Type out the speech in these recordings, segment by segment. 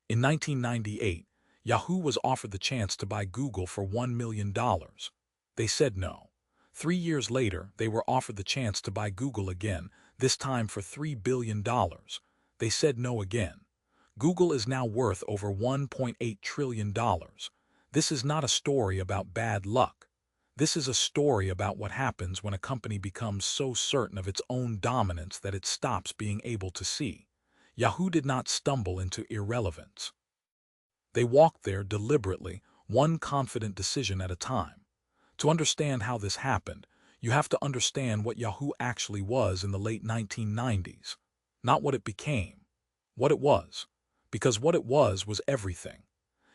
In 1998, Yahoo was offered the chance to buy Google for $1 million. They said no. 3 years later, they were offered the chance to buy Google again, this time for $3 billion. They said no again. Google is now worth over $1.8 trillion. This is not a story about bad luck. This is a story about what happens when a company becomes so certain of its own dominance that it stops being able to see. Yahoo did not stumble into irrelevance. They walked there deliberately, one confident decision at a time. To understand how this happened, you have to understand what Yahoo actually was in the late 1990s. Not what it became, what it was. Because what it was everything.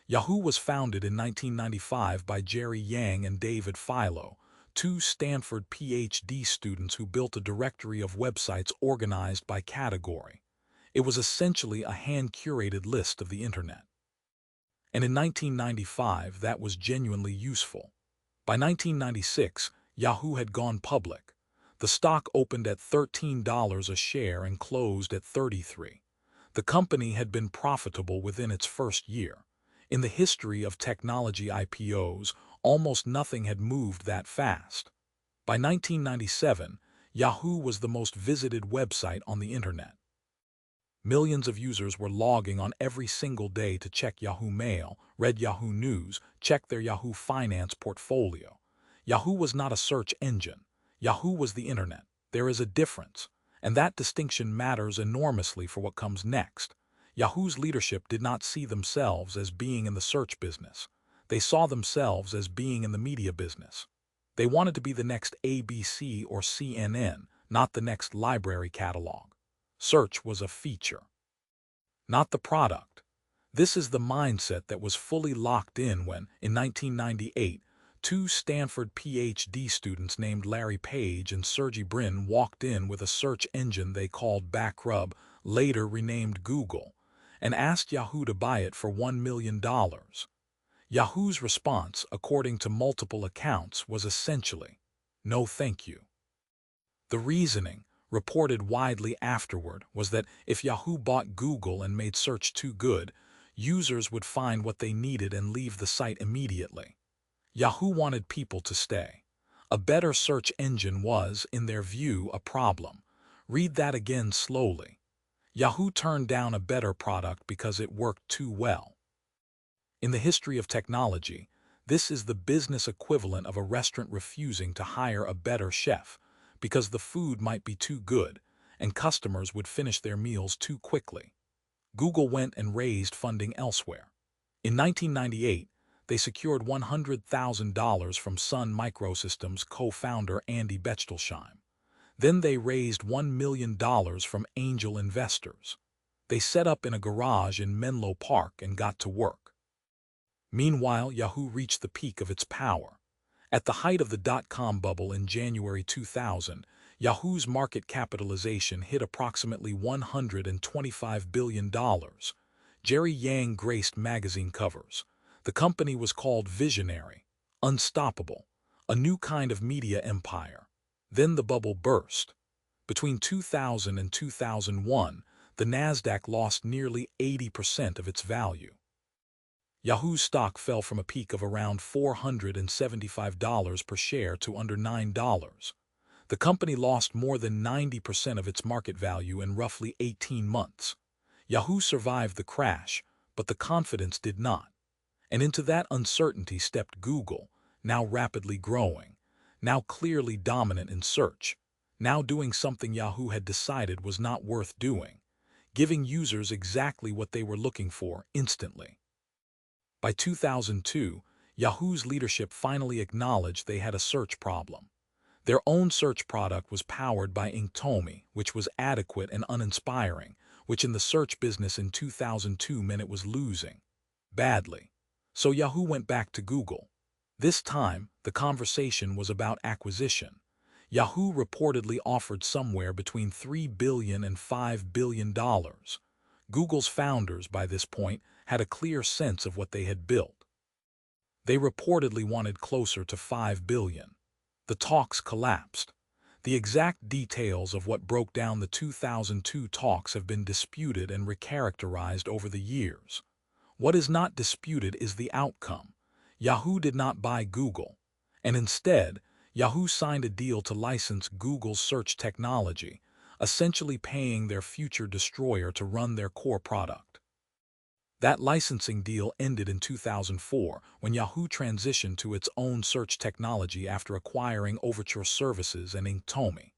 Yahoo was founded in 1995 by Jerry Yang and David Filo, two Stanford PhD students who built a directory of websites organized by category. It was essentially a hand-curated list of the Internet. And in 1995, that was genuinely useful. By 1996, Yahoo had gone public. The stock opened at $13 a share and closed at $33. The company had been profitable within its first year. In the history of technology IPOs, almost nothing had moved that fast. By 1997, Yahoo was the most visited website on the Internet. Millions of users were logging on every single day to check Yahoo Mail, read Yahoo News, check their Yahoo Finance portfolio. Yahoo was not a search engine. Yahoo was the Internet. There is a difference, and that distinction matters enormously for what comes next. Yahoo's leadership did not see themselves as being in the search business. They saw themselves as being in the media business. They wanted to be the next ABC or CNN, not the next library catalog. Search was a feature, not the product. This is the mindset that was fully locked in when, in 1998, two Stanford PhD students named Larry Page and Sergey Brin walked in with a search engine they called Backrub, later renamed Google, and asked Yahoo to buy it for $1 million. Yahoo's response, according to multiple accounts, was essentially, "No thank you." The reasoning, reported widely afterward, was that if Yahoo bought Google and made search too good, users would find what they needed and leave the site immediately. Yahoo wanted people to stay. A better search engine was, in their view, a problem. Read that again slowly. Yahoo turned down a better product because it worked too well. In the history of technology, this is the business equivalent of a restaurant refusing to hire a better chef because the food might be too good and customers would finish their meals too quickly. Google went and raised funding elsewhere. In 1998, they secured $100,000 from Sun Microsystems co-founder Andy Bechtolsheim. Then they raised $1 million from angel investors. They set up in a garage in Menlo Park and got to work. Meanwhile, Yahoo reached the peak of its power. At the height of the dot-com bubble in January 2000, Yahoo's market capitalization hit approximately $125 billion. Jerry Yang graced magazine covers. The company was called visionary, unstoppable, a new kind of media empire. Then the bubble burst. Between 2000 and 2001, the Nasdaq lost nearly 80% of its value. Yahoo's stock fell from a peak of around $475 per share to under $9. The company lost more than 90% of its market value in roughly 18 months. Yahoo survived the crash, but the confidence did not. And into that uncertainty stepped Google, now rapidly growing, now clearly dominant in search, now doing something Yahoo had decided was not worth doing, giving users exactly what they were looking for instantly. By 2002, Yahoo's leadership finally acknowledged they had a search problem. Their own search product was powered by Inktomi, which was adequate and uninspiring, which in the search business in 2002 meant it was losing badly. So Yahoo went back to Google. This time, the conversation was about acquisition. Yahoo reportedly offered somewhere between $3 billion and $5 billion. Google's founders, by this point, had a clear sense of what they had built. They reportedly wanted closer to $5 billion. The talks collapsed. The exact details of what broke down the 2002 talks have been disputed and recharacterized over the years. What is not disputed is the outcome. Yahoo did not buy Google, and instead, Yahoo signed a deal to license Google's search technology, essentially paying their future destroyer to run their core product. That licensing deal ended in 2004 when Yahoo transitioned to its own search technology after acquiring Overture Services and Inktomi.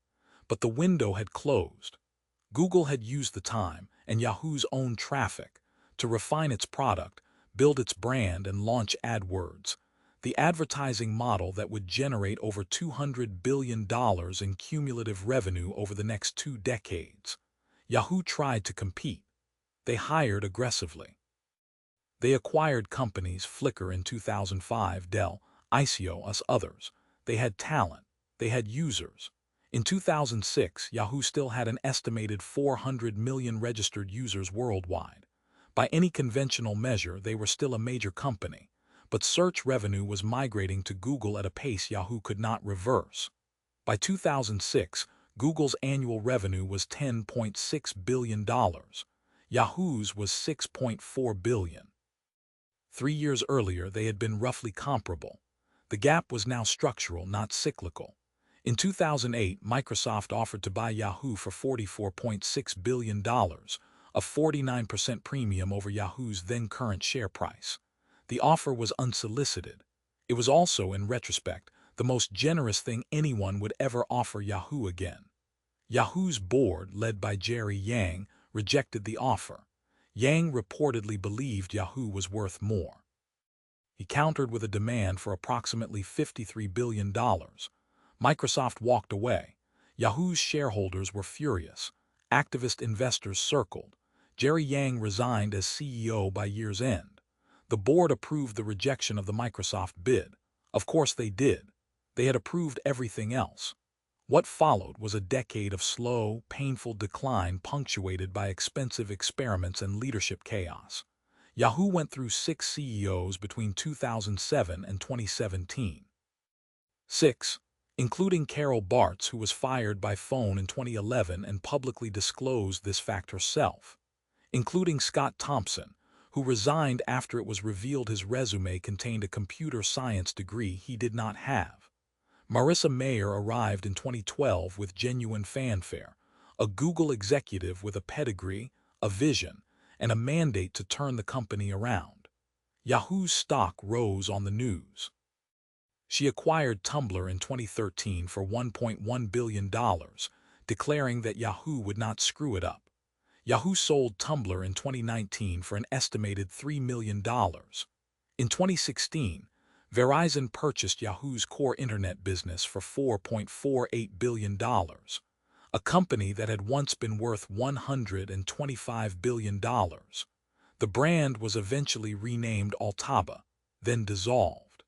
But the window had closed. Google had used the time and Yahoo's own traffic to refine its product, build its brand, and launch AdWords, the advertising model that would generate over $200 billion in cumulative revenue over the next 2 decades. Yahoo tried to compete. They hired aggressively. They acquired companies Flickr in 2005, Dell, ICO, us others. They had talent. They had users. In 2006, Yahoo still had an estimated 400 million registered users worldwide. By any conventional measure, they were still a major company, but search revenue was migrating to Google at a pace Yahoo could not reverse. By 2006, Google's annual revenue was $10.6 billion. Yahoo's was $6.4 billion. 3 years earlier, they had been roughly comparable. The gap was now structural, not cyclical. In 2008, Microsoft offered to buy Yahoo for $44.6 billion, a 49% premium over Yahoo's then-current share price. The offer was unsolicited. It was also, in retrospect, the most generous thing anyone would ever offer Yahoo again. Yahoo's board, led by Jerry Yang, rejected the offer. Yang reportedly believed Yahoo was worth more. He countered with a demand for approximately $53 billion. Microsoft walked away. Yahoo's shareholders were furious. Activist investors circled. Jerry Yang resigned as CEO by year's end. The board approved the rejection of the Microsoft bid. Of course they did. They had approved everything else. What followed was a decade of slow, painful decline punctuated by expensive experiments and leadership chaos. Yahoo went through 6 CEOs between 2007 and 2017. 6, including Carol Bartz, who was fired by phone in 2011 and publicly disclosed this fact herself. Including Scott Thompson, who resigned after it was revealed his resume contained a computer science degree he did not have. Marissa Mayer arrived in 2012 with genuine fanfare, a Google executive with a pedigree, a vision, and a mandate to turn the company around. Yahoo's stock rose on the news. She acquired Tumblr in 2013 for $1.1 billion, declaring that Yahoo would not screw it up. Yahoo sold Tumblr in 2019 for an estimated $3 million. In 2016, Verizon purchased Yahoo's core internet business for $4.48 billion, a company that had once been worth $125 billion. The brand was eventually renamed Altaba, then dissolved.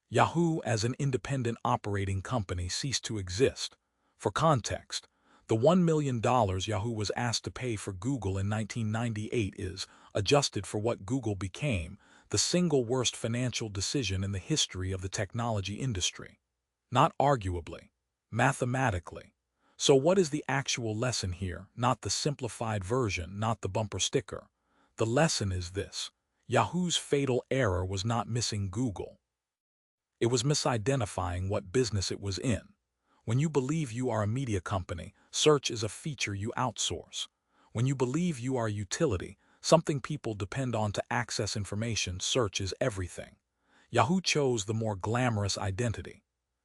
Yahoo as an independent operating company ceased to exist. For context, the $1 million Yahoo was asked to pay for Google in 1998 is, adjusted for what Google became, the single worst financial decision in the history of the technology industry. Not arguably, mathematically. So what is the actual lesson here? Not the simplified version, not the bumper sticker. The lesson is this: Yahoo's fatal error was not missing Google. It was misidentifying what business it was in. When you believe you are a media company, search is a feature you outsource. When you believe you are a utility, something people depend on to access information, search is everything. Yahoo chose the more glamorous identity.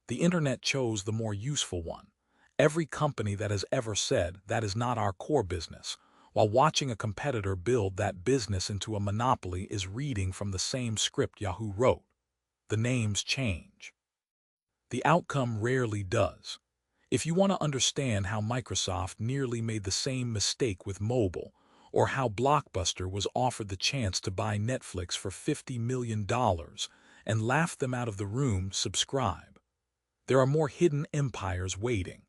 The internet chose the more useful one. Every company that has ever said that is not our core business, while watching a competitor build that business into a monopoly, is reading from the same script Yahoo wrote. The names change. The outcome rarely does. If you want to understand how Microsoft nearly made the same mistake with mobile, or how Blockbuster was offered the chance to buy Netflix for $50 million and laughed them out of the room, subscribe. There are more hidden empires waiting.